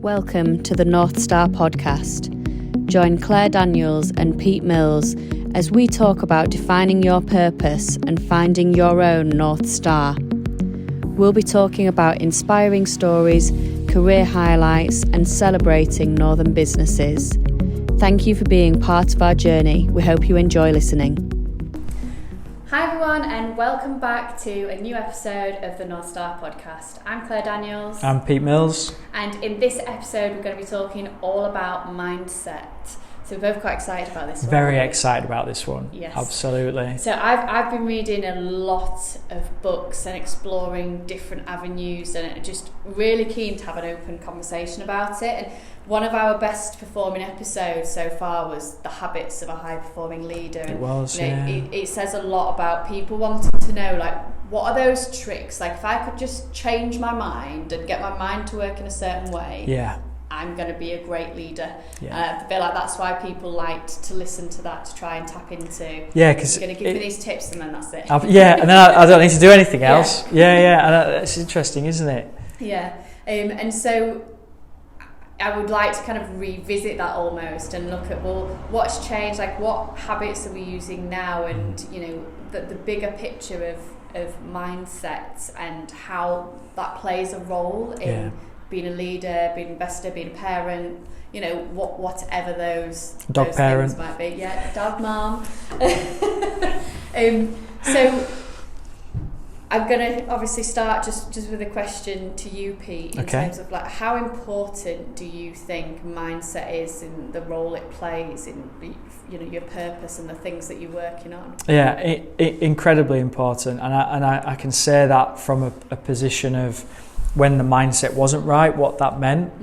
Welcome to the North Star podcast. Join Claire Daniels and Pete Mills as we talk about defining your purpose and finding your own North Star. We'll be talking about inspiring stories, career highlights, and celebrating Northern businesses. Thank you for being part of our journey. We hope you enjoy listening. Hi everyone, and welcome back to a new episode of the North Star podcast. I'm Claire Daniels. I'm Pete Mills. And in this episode we're going to be talking all about mindset. So we're both quite excited about this one. Very excited about this one. Yes. Absolutely. So I've been reading a lot of books and exploring different avenues, and just really keen to have an open conversation about it. And one of our best performing episodes so far was the habits of a high performing leader. It was, yeah. It says a lot about people wanting to know, like, what are those tricks? Like, if I could just change my mind and get my mind to work in a certain way, yeah, I'm going to be a great leader. Yeah. I feel like that's why people liked to listen to that, to try and tap into. Yeah, because you're going to give me these tips and then that's it. And then I don't need to do anything else. Yeah, and that's interesting, isn't it? Yeah, and so I would like to kind of revisit that almost and look at, well, what's changed? Like, what habits are we using now? And, you know, the bigger picture of mindset and how that plays a role in being a leader, being an investor, being a parent, you know, whatever those parent things might be. Yeah, dog mom. So I'm going to obviously start just with a question to you, Pete, in terms of, like, how important do you think mindset is in the role it plays in, you know, your purpose and the things that you're working on? Yeah, incredibly important, and I can say that from a position of when the mindset wasn't right, what that meant.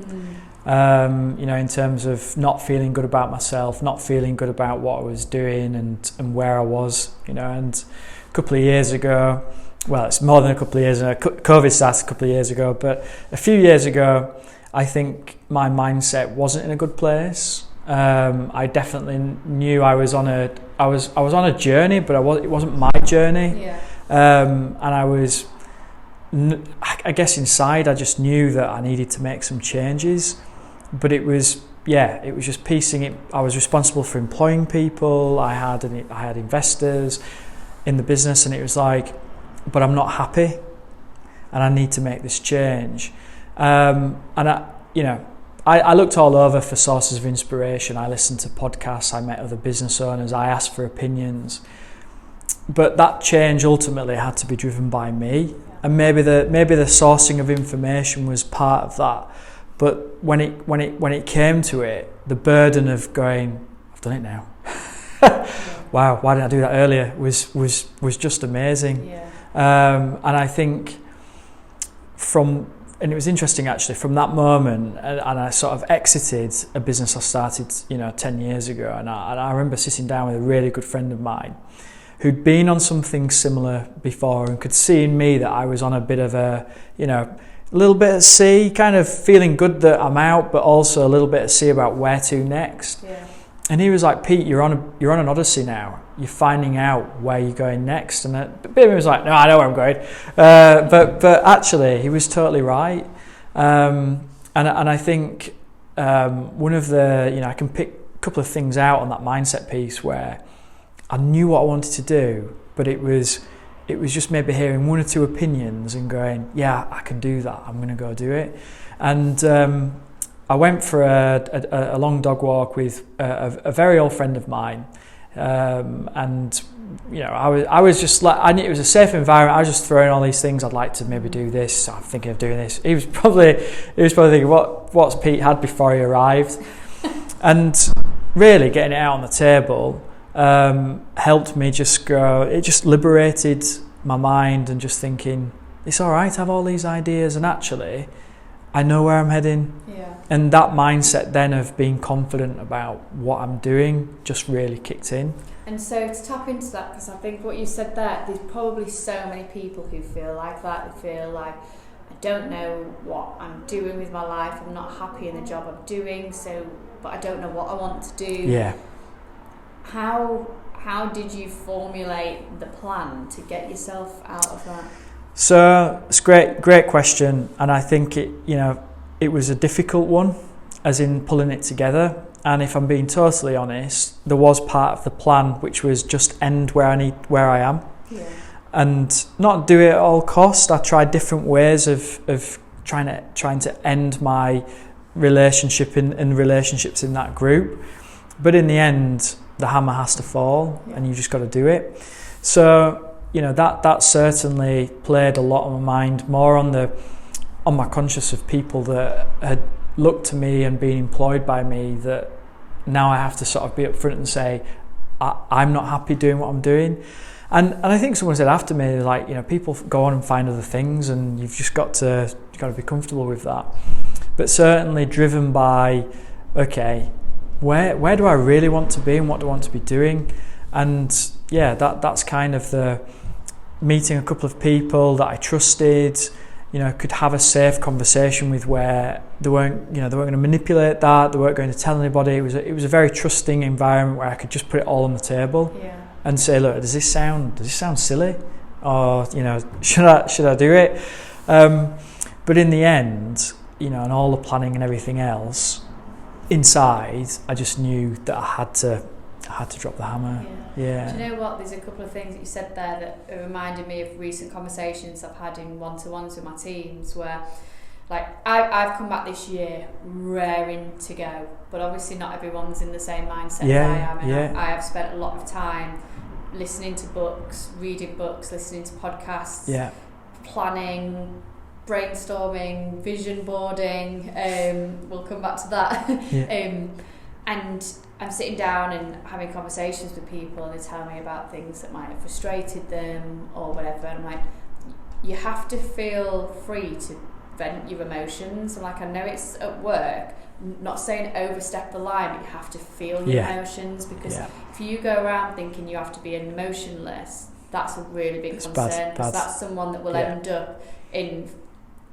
You know, in terms of not feeling good about myself, not feeling good about what I was doing and where I was, you know. And a couple of years ago, well, it's more than a couple of years ago, COVID started a couple of years ago, but a few years ago, I think my mindset wasn't in a good place. I definitely knew I was on a journey, but it wasn't my journey. Yeah. And I guess inside I just knew that I needed to make some changes, but it was just piecing it. I was responsible for employing people. I had investors in the business, and it was like, but I'm not happy, and I need to make this change. And I looked all over for sources of inspiration. I listened to podcasts. I met other business owners. I asked for opinions, but that change ultimately had to be driven by me. And maybe the sourcing of information was part of that, but when it came to it, the burden of going, I've done it now. Wow, why didn't I do that earlier? Was just amazing. Yeah. And I think and it was interesting actually, from that moment, and I sort of exited a business I started, 10 years ago, and I remember sitting down with a really good friend of mine who'd been on something similar before and could see in me that I was on a bit of a little bit at sea, kind of feeling good that I'm out, but also a little bit at sea about where to next. Yeah. And he was like, Pete, you're on an odyssey now. You're finding out where you're going next. And a bit of me was like, no, I know where I'm going. But actually, he was totally right. And I think one of the, I can pick a couple of things out on that mindset piece where I knew what I wanted to do, but it was just maybe hearing one or two opinions and going, yeah, I can do that. I'm going to go do it. And I went for a long dog walk with a very old friend of mine, and I was just like, I knew it was a safe environment. I was just throwing all these things. I'd like to maybe do this. I'm thinking of doing this. He was probably thinking, what's Pete had before he arrived, and really getting it out on the table helped me just go. It just liberated my mind, and just thinking, it's all right to have all these ideas, and actually I know where I'm heading. Yeah. And that mindset then of being confident about what I'm doing just really kicked in. And so to tap into that, because I think what you said there, there's probably so many people who feel like that. They feel like, I don't know what I'm doing with my life. I'm not happy in the job I'm doing, but I don't know what I want to do. Yeah. How did you formulate the plan to get yourself out of that? So it's great question, and I think it, it was a difficult one, as in pulling it together. And if I'm being totally honest, there was part of the plan which was just end where I am, and not do it at all cost. I tried different ways of trying to end my relationship and relationships in that group, but in the end, the hammer has to fall, and you just got to do it. So that certainly played a lot on my mind, more on my conscience of people that had looked to me and been employed by me, that now I have to sort of be upfront and say I'm not happy doing what I'm doing. And I think someone said after me, like, people go on and find other things, and you've just got to be comfortable with that. But certainly driven by, okay, where do I really want to be and what do I want to be doing? And that's kind of the meeting a couple of people that I trusted, could have a safe conversation with, where they weren't going to manipulate that, they weren't going to tell anybody. It was a very trusting environment where I could just put it all on the table and say, look, does this sound silly, or should I do it? But in the end, and all the planning and everything else, inside, I just knew that I had to drop the hammer. Yeah. Do you know what? There's a couple of things that you said there that reminded me of recent conversations I've had in one-to-ones with my teams, where, like, I've come back this year raring to go, but obviously not everyone's in the same mindset as I am. And I have spent a lot of time listening to books, reading books, listening to podcasts, planning, brainstorming, vision boarding. We'll come back to that. And I'm sitting down and having conversations with people, and they're telling me about things that might have frustrated them or whatever. And I'm like, you have to feel free to vent your emotions. And like, I know it's at work, not saying overstep the line, but you have to feel your emotions, because if you go around thinking you have to be emotionless, that's a really big concern, because that's someone that will end up in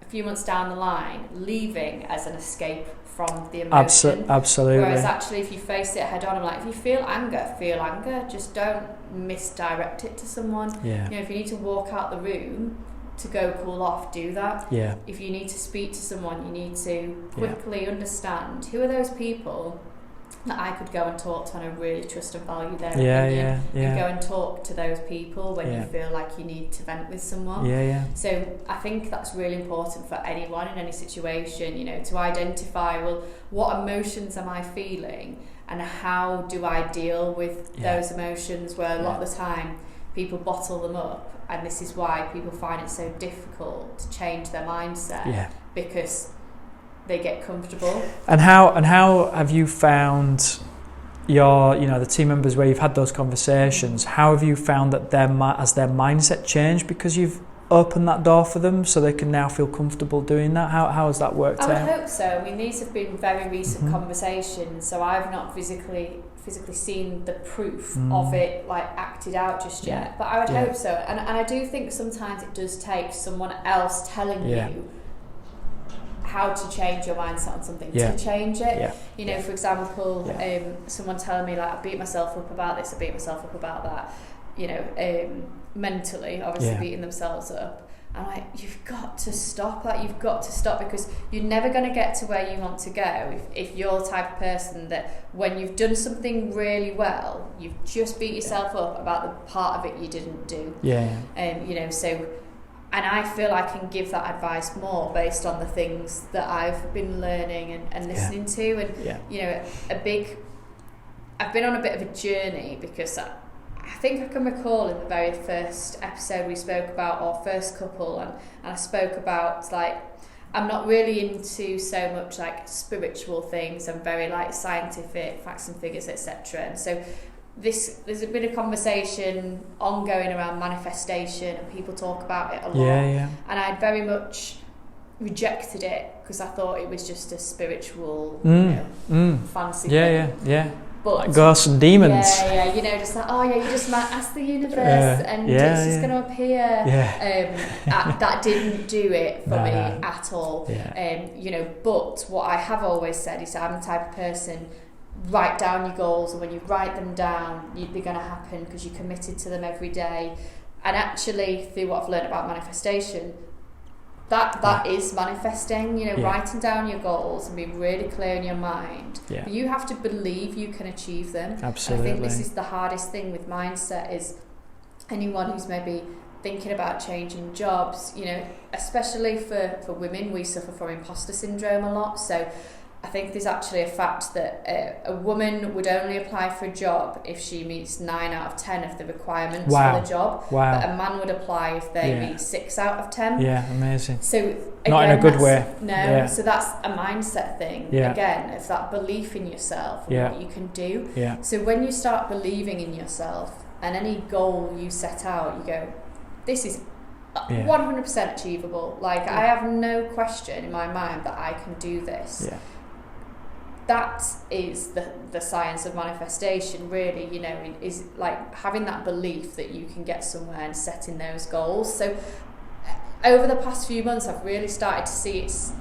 a few months down the line leaving as an escape from the emotion. Absolutely. Whereas actually, if you face it head on, I'm like, if you feel anger, just don't misdirect it to someone. If you need to walk out the room to go cool off, do that. If you need to speak to someone, you need to quickly understand who are those people that I could go and talk to, and I really trust and value their opinion. And go and talk to those people when you feel like you need to vent with someone. So I think that's really important for anyone in any situation, to identify, well, what emotions am I feeling, and how do I deal with those emotions, where a lot of the time people bottle them up, and this is why people find it so difficult to change their mindset, because they get comfortable. And how have you found your, the team members where you've had those conversations? How have you found that has their mindset changed because you've opened that door for them, so they can now feel comfortable doing that? How has that worked out? I would hope so. I mean, these have been very recent conversations, so I've not physically seen the proof of it like acted out just yet. But I would hope so. And I do think sometimes it does take someone else telling you how to change your mindset on something to change it. For example, someone telling me, like, I beat myself up about this, I beat myself up about that, mentally, obviously beating themselves up. I'm like, you've got to stop that. You've got to stop, because you're never going to get to where you want to go if you're the type of person that when you've done something really well, you've just beat yourself up about the part of it you didn't do. So, and I feel I can give that advice more based on the things that I've been learning and listening to. And, I've been on a bit of a journey, because I think I can recall in the very first episode we spoke about, our first couple, and I spoke about, like, I'm not really into so much like spiritual things. I'm very like scientific, facts and figures, etc. And so there's been a conversation ongoing around manifestation, and people talk about it a lot. And I'd very much rejected it because I thought it was just a spiritual, fancy thing. But like ghosts and demons. Just like, you just might ask the universe and it's just going to appear. That didn't do it for me at all. But what I have always said is I'm the type of person, write down your goals, and when you write them down, they're going to happen because you're committed to them every day. And actually, through what I've learned about manifestation, that is manifesting, writing down your goals and being really clear in your mind. Yeah. You have to believe you can achieve them. Absolutely. And I think this is the hardest thing with mindset, is anyone who's maybe thinking about changing jobs, especially for women, we suffer from imposter syndrome a lot. So I think there's actually a fact that a woman would only apply for a job if she meets 9 out of 10 of the requirements for the job. Wow. But a man would apply if they meet 6 out of 10. Yeah, amazing. So again, not in a good way. No, yeah. So that's a mindset thing. Yeah. Again, it's that belief in yourself and what you can do. Yeah. So when you start believing in yourself, and any goal you set out, you go, this is 100% achievable. Like, I have no question in my mind that I can do this. Yeah. That is the science of manifestation, really, is like having that belief that you can get somewhere and setting those goals. So over the past few months, I've really started to see its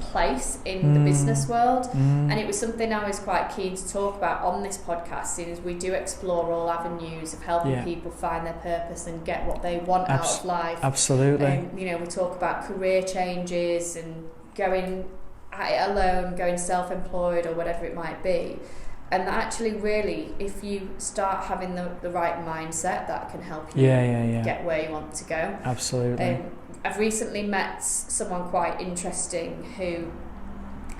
place in the business world, and it was something I was quite keen to talk about on this podcast, seeing as we do explore all avenues of helping people find their purpose and get what they want out of life. Absolutely. We talk about career changes and going at it alone, going self-employed or whatever it might be. And actually, really, if you start having the right mindset, that can help you get where you want to go. Absolutely. I've recently met someone quite interesting who,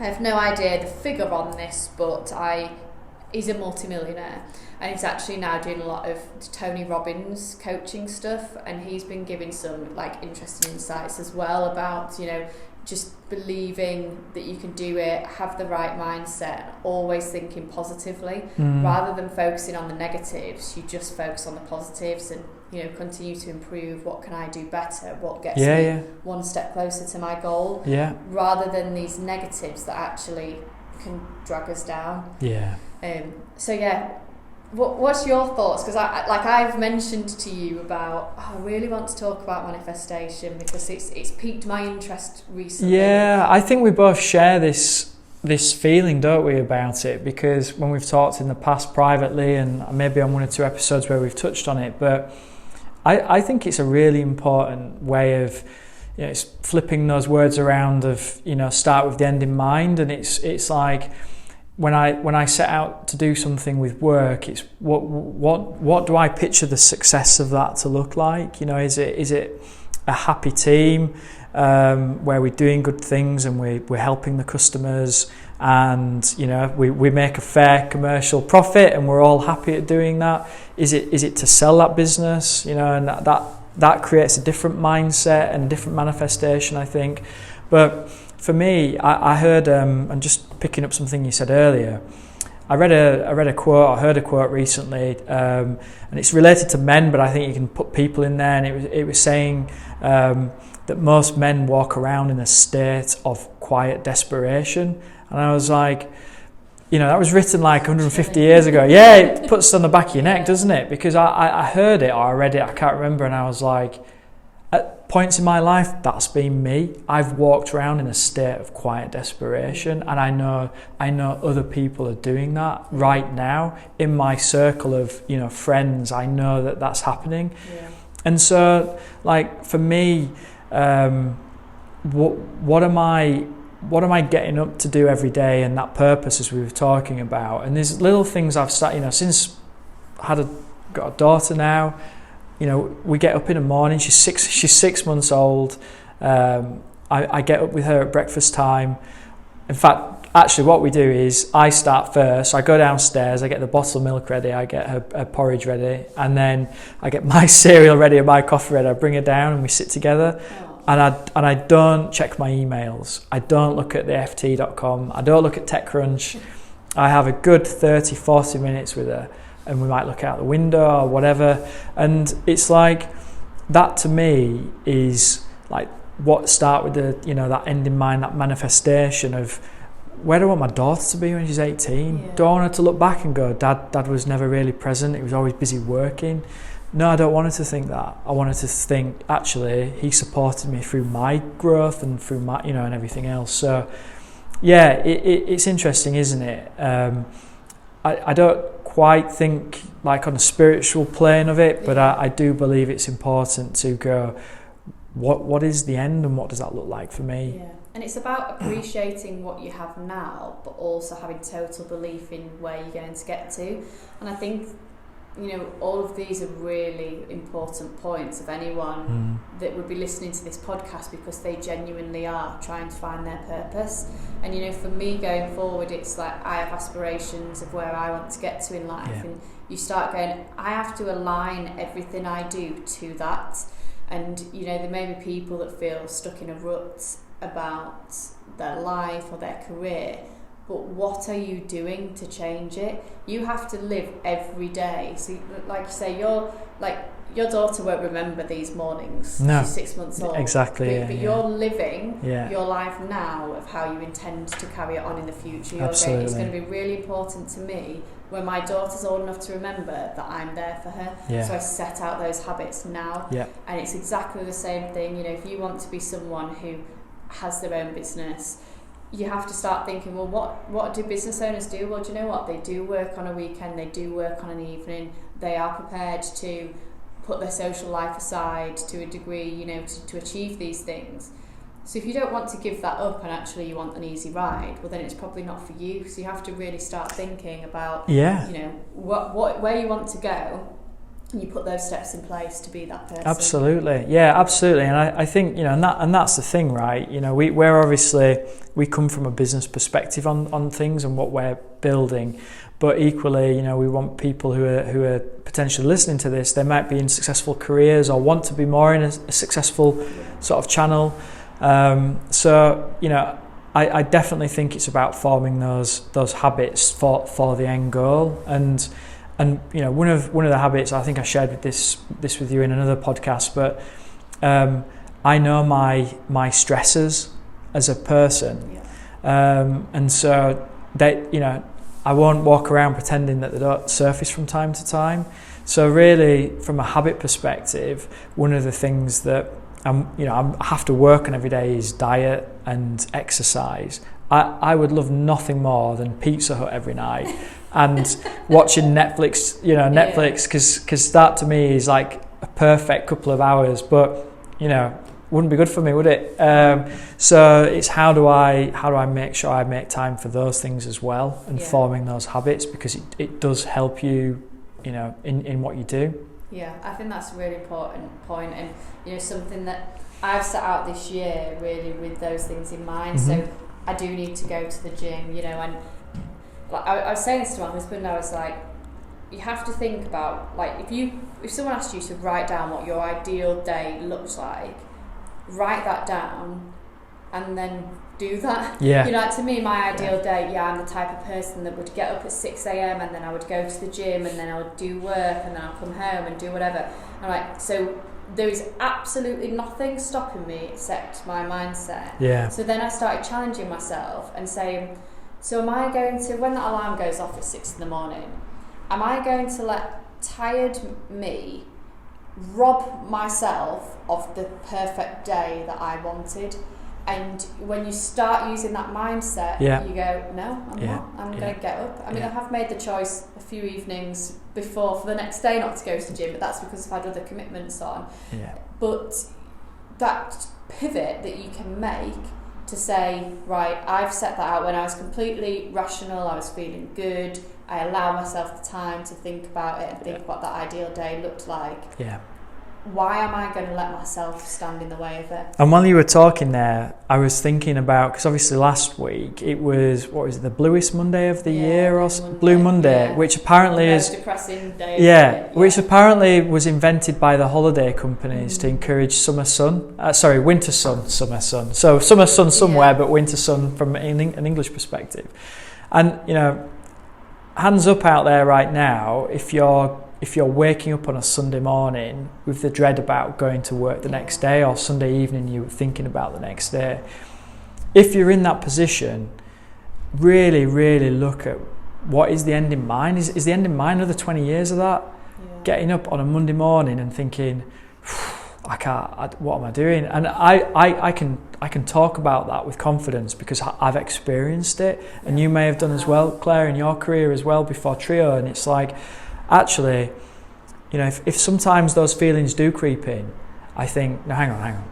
I have no idea the figure on this, but he's a multimillionaire, and he's actually now doing a lot of Tony Robbins coaching stuff, and he's been giving some like interesting insights as well about, just believing that you can do it, have the right mindset, always thinking positively, rather than focusing on the negatives. You just focus on the positives and, continue to improve. What can I do better? What gets me one step closer to my goal? Yeah. Rather than these negatives that actually can drag us down. Yeah. What's your thoughts? Because I've mentioned to you about, I really want to talk about manifestation because it's piqued my interest recently. Yeah, I think we both share this feeling, don't we, about it? Because when we've talked in the past privately, and maybe on 1 or 2 episodes where we've touched on it, but I think it's a really important way of, it's flipping those words around of, start with the end in mind, and it's like, when I set out to do something with work, it's what do I picture the success of that to look like? Is it a happy team where we're doing good things and we're helping the customers, and we make a fair commercial profit and we're all happy at doing that? Is it to sell that business? And that creates a different mindset and a different manifestation, I think. But for me, I heard, and just picking up something you said earlier, I read a quote, I heard a quote recently, and it's related to men, but I think you can put people in there, and it was saying that most men walk around in a state of quiet desperation. And I was like, that was written like 150 years ago. Yeah, it puts it on the back of your neck, doesn't it? Because I heard it or I read it, I can't remember, and I was like, at points in my life, that's been me. I've walked around in a state of quiet desperation, and I know other people are doing that right now in my circle of friends. I know that that's happening, and so like for me, what am I getting up to do every day, and that purpose, as we were talking about. And there's little things I've started, since got a daughter now. We get up in the morning. She's 6 months old. I get up with her at breakfast time. In fact, actually, what we do is I start first. I go downstairs. I get the bottle of milk ready. I get her porridge ready, and then I get my cereal ready and my coffee ready. I bring her down, and we sit together. And I don't check my emails. I don't look at the ft.com. I don't look at TechCrunch. I have a good 30, 40 minutes with her. And we might look out the window or whatever, and it's like that to me is like what start with the that end in mind, that manifestation of where do I want my daughter to be when she's 18? Yeah. Do I want her to look back and go, Dad was never really present, he was always busy working? No, I don't want her to think that. I want her to think, actually, he supported me through my growth and through my and everything else. So yeah, it's interesting, isn't it? I don't quite think like on a spiritual plane of it, but I do believe it's important to go, what is the end and what does that look like for me? Yeah. And it's about appreciating what you have now, but also having total belief in where you're going to get to. And I think, all of these are really important points of anyone that would be listening to this podcast, because they genuinely are trying to find their purpose. And, for me going forward, it's like I have aspirations of where I want to get to in life. Yeah. And you start going, I have to align everything I do to that. And, there may be people that feel stuck in a rut about their life or their career, but what are you doing to change it? You have to live every day. So like you say, your daughter won't remember these mornings. No. She's 6 months old. Exactly. But you're living your life now of how you intend to carry it on in the future. You're Absolutely. It's going to be really important to me when my daughter's old enough to remember that I'm there for her. Yeah. So I set out those habits now. Yeah. And it's exactly the same thing. If you want to be someone who has their own business, you have to start thinking, well, what do business owners do? Well, do you know what? They do work on a weekend, they do work on an evening, they are prepared to put their social life aside to a degree, to achieve these things. So if you don't want to give that up and actually you want an easy ride, well, then it's probably not for you. So you have to really start thinking about, where you want to go. And you put those steps in place to be that person. Absolutely, yeah, absolutely. And I think, and that's the thing, right? We're obviously, we come from a business perspective on things and what we're building, but equally, we want people who are potentially listening to this. They might be in successful careers or want to be more in a successful sort of channel. I definitely think it's about forming those habits for the end goal. And one of the habits, I think I shared this with you in another podcast, but I know my stressors as a person, and so they, I won't walk around pretending that they don't surface from time to time. So really, from a habit perspective, one of the things that I have to work on every day is diet and exercise. I would love nothing more than Pizza Hut every night and watching Netflix, because that to me is like a perfect couple of hours, but wouldn't be good for me, would it? So it's how do I make sure I make time for those things as well, and forming those habits, because it does help you, in what you do. Yeah, I think that's a really important point, and something that I've set out this year really with those things in mind. So I do need to go to the gym, and like I was saying this to my husband, I was like, you have to think about, like, if someone asked you to write down what your ideal day looks like, write that down and then do that. Yeah. To me, my ideal day, I'm the type of person that would get up at 6 a.m. and then I would go to the gym and then I would do work and then I'll come home and do whatever. And like, so there is absolutely nothing stopping me except my mindset. Yeah. So then I started challenging myself and saying, so am I going to, when that alarm goes off at 6 a.m, am I going to let tired me rob myself of the perfect day that I wanted? And when you start using that mindset, you go, no, I'm not. I'm going to get up. I mean, I have made the choice a few evenings before for the next day not to go to the gym, but that's because I've had other commitments on. Yeah. But that pivot that you can make to say, right, I've set that out when I was completely rational, I was feeling good, I allow myself the time to think about it and think what that ideal day looked like. Yeah. Why am I going to let myself stand in the way of it? And while you were talking there, I was thinking about, because obviously last week it was, the bluest Monday of the year, or Blue Monday, which apparently is depressing day. Which apparently was invented by the holiday companies to encourage winter sun, summer sun. So summer sun somewhere, but winter sun from an English perspective. And hands up out there right now, if you're waking up on a Sunday morning with the dread about going to work the next day, or Sunday evening you're thinking about the next day, if you're in that position, really, really look at what is the end in mind. Is the end in mind another 20 years of that? Yeah. Getting up on a Monday morning and thinking, what am I doing? And I can talk about that with confidence because I've experienced it, and you may have done as well, Claire, in your career as well before Trio. And it's like, actually, if sometimes those feelings do creep in, I think, no, hang on,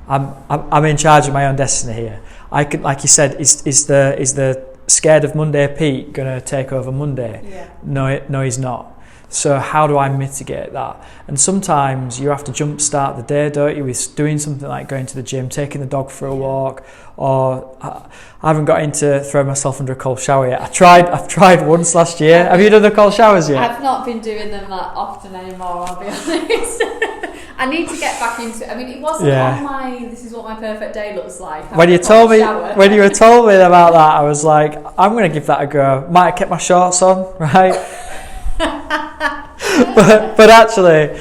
I'm in charge of my own destiny here. I could, like you said, is the scared of Monday Pete going to take over Monday? Yeah. No, he's not. So how do I mitigate that? And sometimes you have to jumpstart the day, don't you, with doing something like going to the gym, taking the dog for a walk, or I haven't got into throwing myself under a cold shower yet. I've tried once last year. Have you done the cold showers yet? I've not been doing them that often anymore, I'll be honest. I need to get back into it. I mean, it wasn't on my, this is what my perfect day looks like. When you were told me about that, I was like, I'm going to give that a go. Might have kept my shorts on, right? but actually,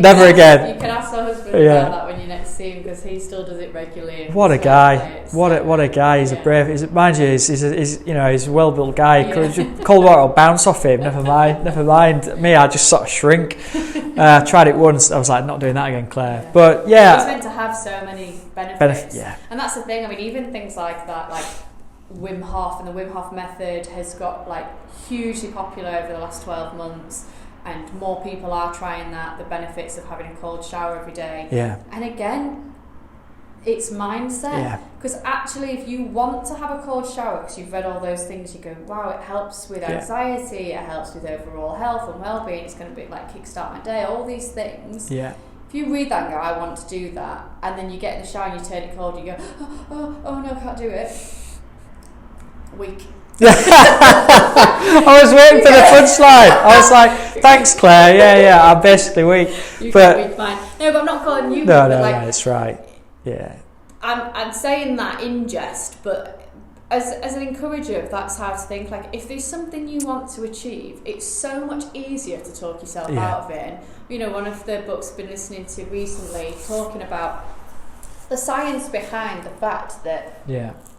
never again. You can ask my husband about that when you next see him, because he still does it regularly. What a guy! What a guy! He's a brave. Mind you, he's a well-built guy. Yeah. Cold water will bounce off him. Never mind. Me, I just sort of shrink. I tried it once. I was like, not doing that again, Claire. Yeah. But yeah, it's meant to have so many benefits. And that's the thing. I mean, even things like that, like Wim Hof and the Wim Hof method has got like hugely popular over the last 12 months, and more people are trying that, the benefits of having a cold shower every day. And again, it's mindset, because actually if you want to have a cold shower because you've read all those things, you go, wow, it helps with anxiety, it helps with overall health and well-being, it's going to be like kickstart my day, all these things. If you read that and go, I want to do that, and then you get in the shower and you turn it cold, you go, oh no, I can't do it. Weak. I was waiting for the punchline. I was like, thanks, Claire. I'm basically weak. Weak, fine. No, but I'm not calling you. No, it's right. Yeah. I'm saying that in jest, but as an encourager, that's how to think. Like, if there's something you want to achieve, it's so much easier to talk yourself out of it. And one of the books I've been listening to recently, talking about the science behind the fact that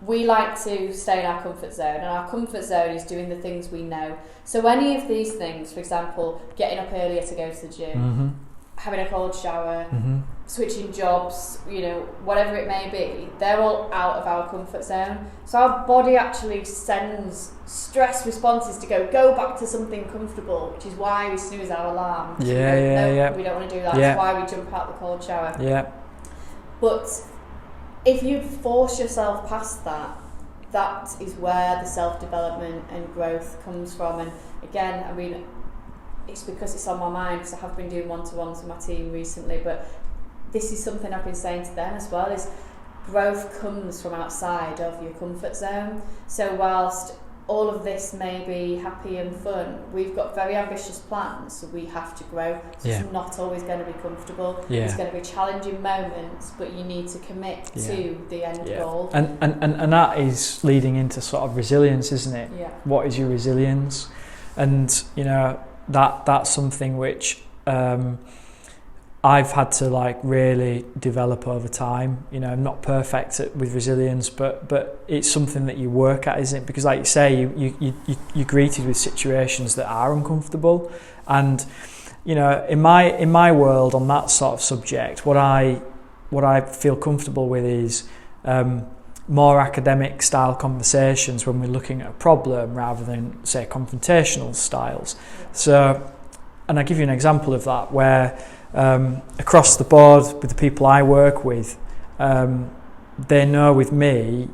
we like to stay in our comfort zone, and our comfort zone is doing the things we know. So any of these things, for example, getting up earlier to go to the gym, having a cold shower, switching jobs, whatever it may be, they're all out of our comfort zone. So our body actually sends stress responses to go back to something comfortable, which is why we snooze our alarm. We don't want to do that. That's why we jump out the cold shower. But if you force yourself past that, that is where the self-development and growth comes from. And again, I mean, it's because it's on my mind, because I have been doing one-to-ones with my team recently, but this is something I've been saying to them as well, is growth comes from outside of your comfort zone. So whilst all of this may be happy and fun, we've got very ambitious plans, so we have to grow. So it's not always going to be comfortable. It's going to be challenging moments, but you need to commit to the end goal. And that is leading into sort of resilience, isn't it? What is your resilience? And that's something which I've had to like really develop over time. I'm not perfect with resilience, but it's something that you work at, isn't it? Because like you say, you're greeted with situations that are uncomfortable, and in my world on that sort of subject, what I feel comfortable with is more academic style conversations when we're looking at a problem, rather than say confrontational styles. So, and I'll give you an example of that where across the board with the people I work with, they know with me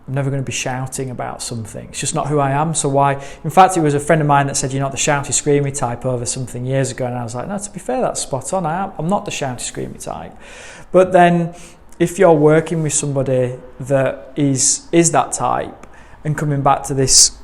I'm never going to be shouting about something. It's just not who I am. So why? In fact, it was a friend of mine that said, you're not the shouty screamy type over something years ago, and I was like, no, to be fair, that's spot on. I'm not the shouty screamy type. But then if you're working with somebody that is that type, and coming back to this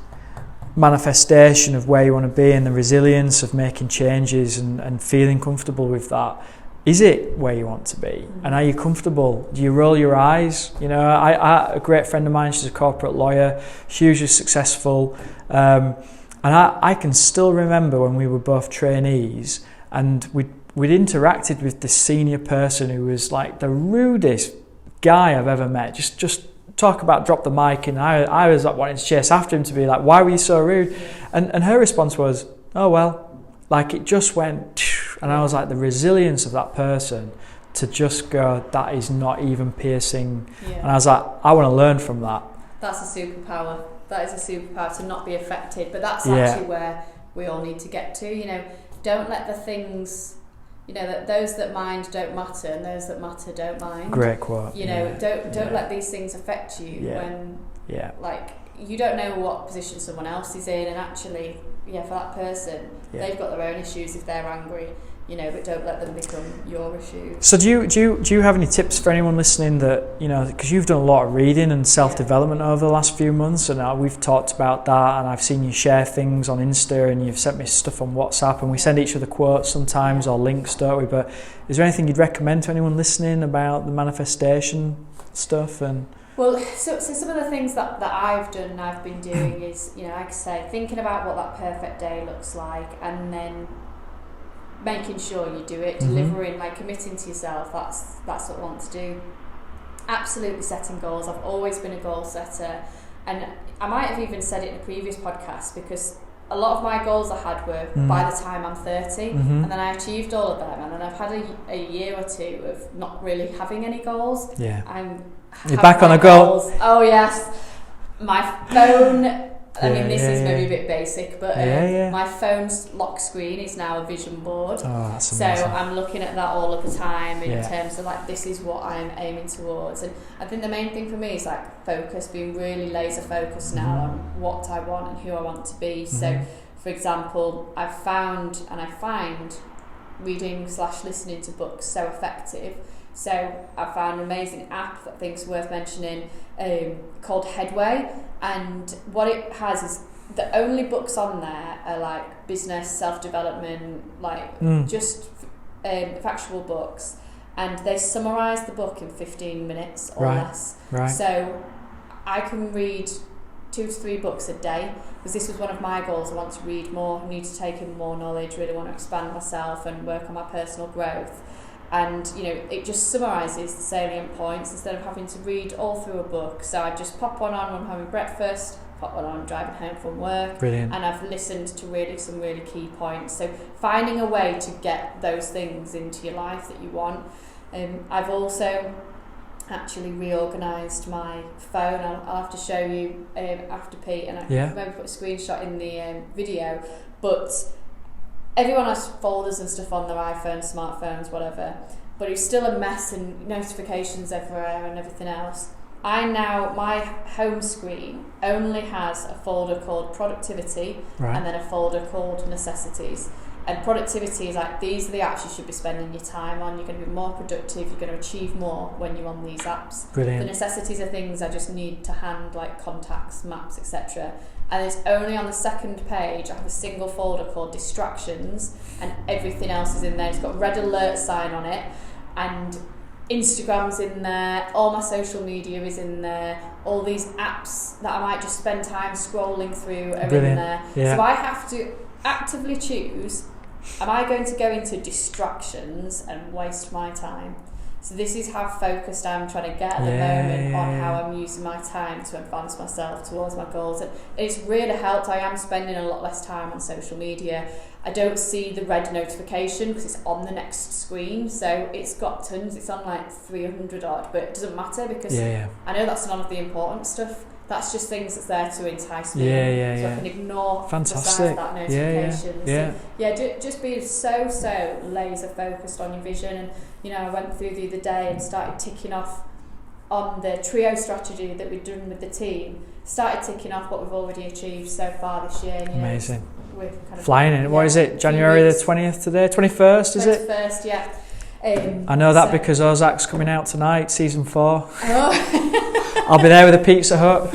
manifestation of where you want to be and the resilience of making changes and feeling comfortable with that, is it where you want to be? And are you comfortable? Do you roll your eyes? I a great friend of mine, she's a corporate lawyer, hugely successful, and I can still remember when we were both trainees, and we'd interacted with this senior person who was like the rudest guy I've ever met. Just talk about drop the mic, and I was like wanting to chase after him to be like, why were you so rude? And her response was, oh well, like it just went. And I was like, the resilience of that person to just go, that is not even piercing. And I was like, I want to learn from that. That's a superpower. That is a superpower, to not be affected. But that's actually where we all need to get to. Don't let the things, you know, that those that mind don't matter and those that matter don't mind. Great quote. You know, don't let these things affect you when, like, you don't know what position someone else is in, and actually, for that person, they've got their own issues if they're angry. You know, but don't let them become your issues. So do you have any tips for anyone listening that, you know, because you've done a lot of reading and self-development over the last few months, and we've talked about that, and I've seen you share things on Insta, and you've sent me stuff on WhatsApp, and we send each other quotes sometimes or links, don't we? But is there anything you'd recommend to anyone listening about the manifestation stuff? And well, so some of the things that I've done and I've been doing is, you know, like I say, thinking about what that perfect day looks like, and then making sure you do it, delivering, like committing to yourself. That's what I want to do. Absolutely setting goals. I've always been a goal setter, and I might have even said it in a previous podcast, because a lot of my goals I had were by the time I'm 30, and then I achieved all of them, and then I've had a year or two of not really having any goals. You're back on a goal. Oh yes, my phone. I mean, this is maybe a bit basic, but my phone's lock screen is now a vision board. Oh, that's so amazing. I'm looking at that all of the time in terms of like, this is what I'm aiming towards. And I think the main thing for me is like focus, being really laser focused now on what I want and who I want to be. So, for example, I find reading/listening to books so effective. So I found an amazing app that I think is worth mentioning, called Headway, and what it has is the only books on there are like business, self-development, like just factual books, and they summarise the book in 15 minutes or less. Right. So I can read 2 to 3 books a day, because this was one of my goals. I want to read more, I need to take in more knowledge, really want to expand myself and work on my personal growth. And, you know, it just summarises the salient points instead of having to read all through a book. So I just pop one on when I'm having breakfast, pop one on driving home from work. Brilliant. And I've listened to some really key points. So finding a way to get those things into your life that you want. I've also actually reorganised my phone. I'll have to show you after Pete, and I can maybe put a screenshot in the video. But everyone has folders and stuff on their iPhone, smartphones, whatever, but it's still a mess and notifications everywhere and everything else. My home screen only has a folder called productivity and then a folder called necessities. And productivity is like, these are the apps you should be spending your time on. You're going to be more productive, you're going to achieve more when you're on these apps. Brilliant. The necessities are things I just need to hand, like contacts, maps, etc. And it's only on the second page I have a single folder called distractions, and everything else is in there. It's got a red alert sign on it, and Instagram's in there, all my social media is in there, all these apps that I might just spend time scrolling through are in there. So I have to actively choose, am I going to go into distractions and waste my time? So this is how focused I'm trying to get at the moment on how I'm using my time to advance myself towards my goals. And it's really helped. I am spending a lot less time on social media. I don't see the red notification because it's on the next screen. So it's got tons. It's on like 300 odd, but it doesn't matter because I know that's none of the important stuff. That's just things that's there to entice me. So I can ignore fantastic that notification. Yeah. Just being so laser focused on your vision. And you know, I went through the other day and started ticking off on the trio strategy that we've done with the team. Started ticking off what we've already achieved so far this year. And, amazing. We're kind of flying in. What is it? January the 20th today? 21st, is it? 21st, yeah. I know that because Ozark's coming out tonight, season 4. Oh. I'll be there with a Pizza Hut.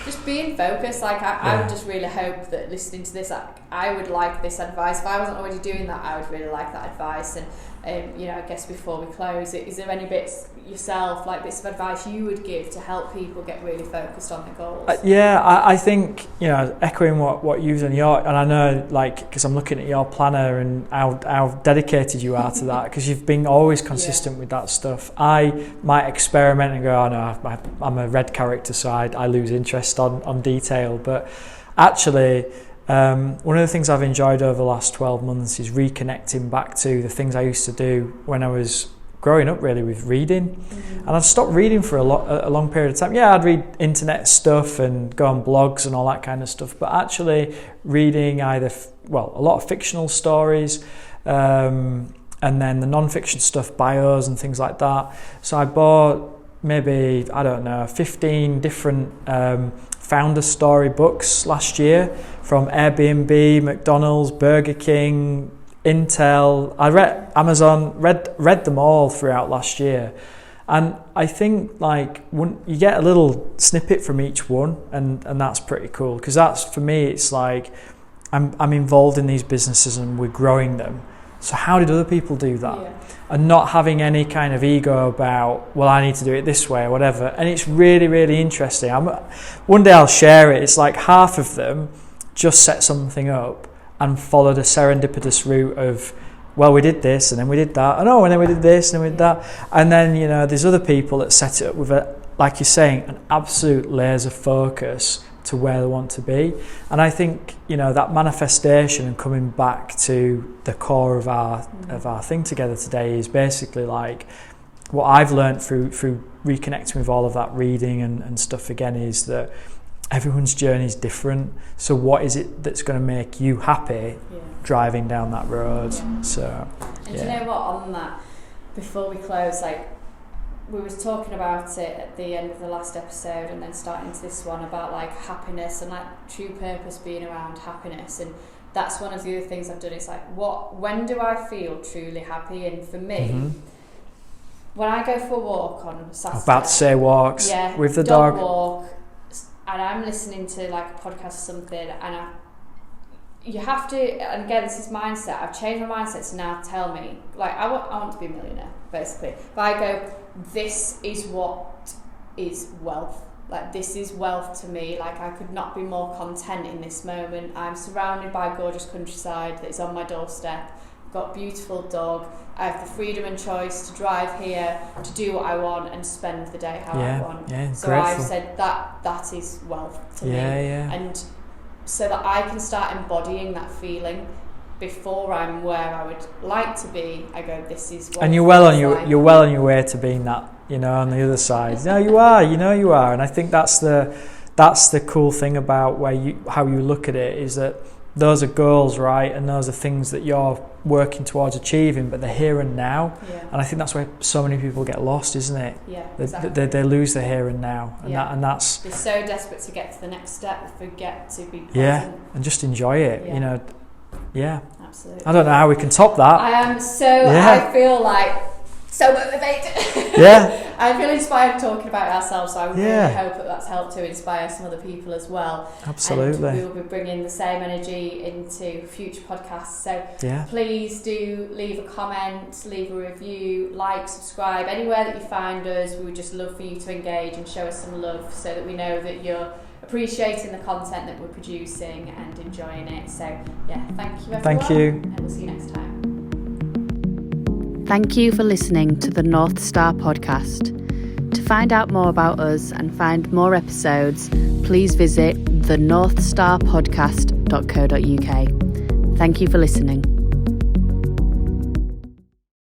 Just being focused. Like I would just really hope that listening to this, I would like this advice. If I wasn't already doing that, I would really like that advice. And I guess before we close, is there any bits yourself, like bits of advice you would give to help people get really focused on their goals? I think, echoing what you've done, and I know, like, because I'm looking at your planner and how dedicated you are to that, because you've been always consistent with that stuff. I might experiment and go, oh no, I'm a red character, so I lose interest on detail. But actually, one of the things I've enjoyed over the last 12 months is reconnecting back to the things I used to do when I was growing up really with reading, and I'd stopped reading for a long period of time. Yeah, I'd read internet stuff and go on blogs and all that kind of stuff, but actually reading either a lot of fictional stories, and then the non-fiction stuff, bios and things like that. So I bought maybe, I don't know, 15 different founder story books last year, from Airbnb, McDonald's, Burger King, Intel. I read Amazon, read them all throughout last year. And I think like you get a little snippet from each one, and that's pretty cool, because that's, for me, it's like I'm involved in these businesses and we're growing them. So how did other people do that? Yeah. And not having any kind of ego about, well, I need to do it this way or whatever. And it's really, really interesting. One day I'll share it. It's like half of them just set something up and followed a serendipitous route of, well, we did this and then we did that, and then we did this and then we did that. And then, there's other people that set it up with like you're saying, an absolute laser focus to where they want to be. And I think, that manifestation and coming back to the core of our thing together today is basically like what I've learned through reconnecting with all of that reading and stuff again, is that everyone's journey is different. So what is it that's going to make you happy driving down that road? Yeah. So, and do you know what, on that, before we close, like, we was talking about it at the end of the last episode and then starting into this one about like happiness and like true purpose being around happiness, and that's one of the other things I've done. It's like, when do I feel truly happy? And for me, when I go for a walk on Saturday, about to say walks with the dog walk, and I'm listening to like a podcast or something, and you have to, and again, this is mindset. I've changed my mindset to now tell me, like, I want to be a millionaire, basically. But I go, this is what is wealth. Like, this is wealth to me. Like, I could not be more content in this moment. I'm surrounded by gorgeous countryside that is on my doorstep. I've got a beautiful dog. I have the freedom and choice to drive here, to do what I want and spend the day how I want. Yeah, so grateful. I've said that is wealth to me. And so that I can start embodying that feeling before I'm where I would like to be. I go, this is what. And you're well on your way to being that, on the other side. No, you are. You are. And I think that's the cool thing about how you look at it, is that those are goals, right? And those are things that you're working towards achieving, but they're here and now. Yeah. And I think that's where so many people get lost, isn't it? Yeah, exactly. They lose the here and now, and that's. They're so desperate to get to the next step, they forget to be present. Yeah, and just enjoy it. Yeah. Absolutely. I don't know how we can top that. I am so. I feel like so motivated. Yeah. I feel inspired talking about it ourselves, so I really hope that that's helped to inspire some other people as well. Absolutely. And we will be bringing the same energy into future podcasts. So please do leave a comment, leave a review, like, subscribe, anywhere that you find us. We would just love for you to engage and show us some love, so that we know that you're appreciating the content that we're producing and enjoying it. So thank you everyone. Thank you. And we'll see you next time. Thank you for listening to the North Star podcast. To find out more about us and find more episodes, please visit thenorthstarpodcast.co.uk. Thank you for listening.